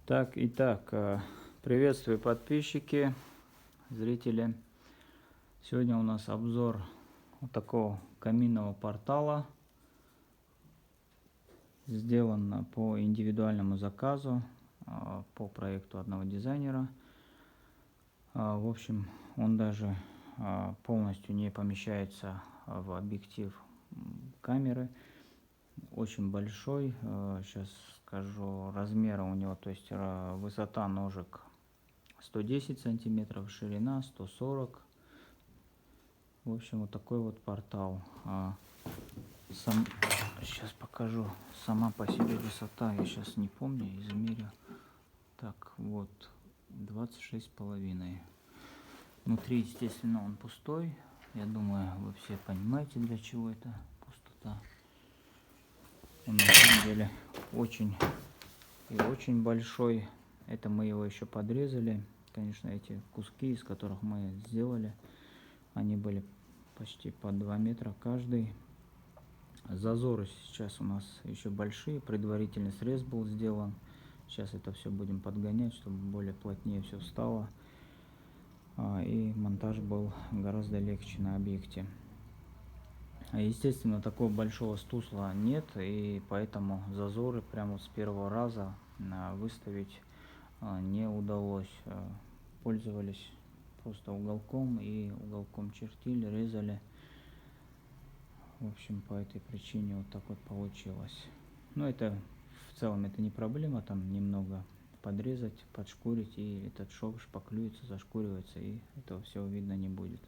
Приветствую подписчики, зрители. Сегодня у нас обзор вот такого каминного портала. Сделан по индивидуальному заказу, по проекту одного дизайнера. В общем, он даже полностью не помещается в объектив камеры. Очень большой. Сейчас скажу размера у него, то есть высота ножек 110 сантиметров, ширина 140. В общем, вот такой вот портал. Сейчас покажу. Сама по себе высота, я сейчас не помню, измерю. Так, вот 26,5. Внутри, естественно, он пустой. Я думаю, вы все понимаете, для чего это пустота. Он на самом деле очень большой. Это мы его еще подрезали. Конечно, эти куски, из которых мы сделали, они были почти по 2 метра каждый. Зазоры сейчас у нас еще большие. Предварительный срез был сделан. Сейчас это все будем подгонять, чтобы более плотнее все встало. И монтаж был гораздо легче на объекте. Естественно, такого большого стусла нет, и поэтому зазоры прямо с первого раза выставить не удалось. Пользовались просто уголком и уголком чертили, резали. В общем, по этой причине вот так вот получилось. Но это в целом это не проблема, там немного подрезать, подшкурить, и этот шов шпаклюется, зашкуривается, и этого всего видно не будет.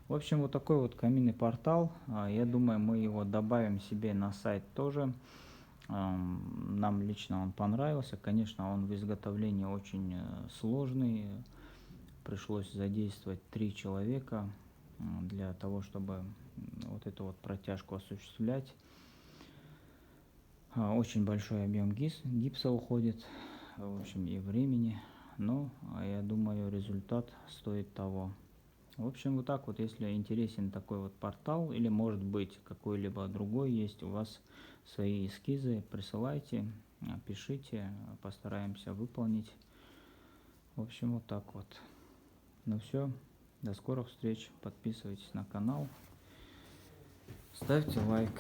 В общем, вот такой вот каминный портал. Я думаю, мы его добавим себе на сайт тоже. Нам лично он понравился. Конечно, он в изготовлении очень сложный. Пришлось задействовать 3 человека для того, чтобы вот эту вот протяжку осуществлять. Очень большой объем гипса уходит, в общем, и времени. Но я думаю, результат стоит того. В общем, вот так вот, если интересен такой вот портал, или может быть какой-либо другой есть у вас свои эскизы, присылайте, пишите, постараемся выполнить. В общем, вот так вот. Ну все, до скорых встреч, подписывайтесь на канал, ставьте лайк.